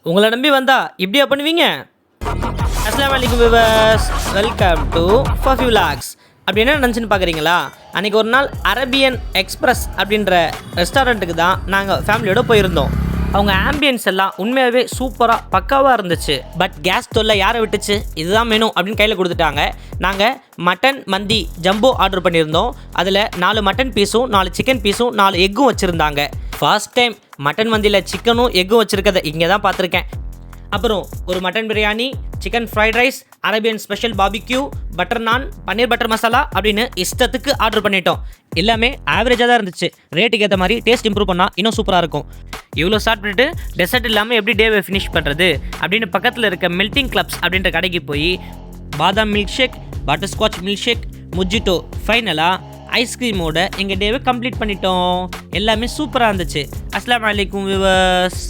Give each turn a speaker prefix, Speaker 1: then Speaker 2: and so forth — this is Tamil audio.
Speaker 1: உங்களை நம்பி வந்தா இப்படியா பண்ணுவீங்க? அஸ்ஸலாமு அலைக்கும் வியூவர்ஸ், வெல்கம் டு ஃபஃபி விலாக்ஸ். அப்படி என்ன நினச்சின்னு பார்க்குறீங்களா? அன்றைக்கி ஒரு நாள் அரபியன் எக்ஸ்பிரஸ் அப்படின்ற ரெஸ்டாரண்ட்டுக்கு தான் நாங்கள் ஃபேமிலியோடு போயிருந்தோம். அவங்க ஆம்பியன்ஸ் எல்லாம் உண்மையாகவே சூப்பராக பக்காவாக இருந்துச்சு. பட் கேஸ் தொல்லை யாரை விட்டுச்சு? இதுதான் மெனு அப்படின்னு கையில் கொடுத்துட்டாங்க. நாங்கள் மட்டன் மந்தி ஜம்போ ஆர்டர் பண்ணியிருந்தோம். அதில் 4 மட்டன் பீஸும் 4 சிக்கன் பீஸும் 4 எக்கும் வச்சுருந்தாங்க. ஃபர்ஸ்ட் டைம் மட்டன் மந்தியில் சிக்கனும் எக்கும் வச்சுருக்கதை இங்கே தான் பார்த்துருக்கேன். அப்புறம் ஒரு mutton biryani, chicken fried rice, Arabian special barbecue, butter நான், பன்னீர் பட்டர் மசாலா அப்படின்னு இஷ்டத்துக்கு ஆர்டர் பண்ணிட்டோம். எல்லாமே ஆவரேஜாக தான் இருந்துச்சு. ரேட்டுக்கு ஏற்ற மாதிரி டேஸ்ட் இம்ப்ரூவ் பண்ணால் இன்னும் சூப்பராக இருக்கும். இவ்வளோ ஸ்டார்ட் பண்ணிட்டு டெசர்ட் இல்லாமல் எப்படி டேவை ஃபினிஷ் பண்ணுறது அப்படின்னு பக்கத்தில் இருக்க மெல்டிங் கிளப்ஸ் அப்படின்ற கடைக்கு போய் பாதாம் milkshake, butterscotch milkshake, mojito, ஃபைனலாக ஐஸ்கிரீமோட எங்கள் டேவை கம்ப்ளீட் பண்ணிட்டோம். எல்லாமே சூப்பராக இருந்துச்சு. அஸ்ஸலாமு அலைக்கும் வியூவர்ஸ்.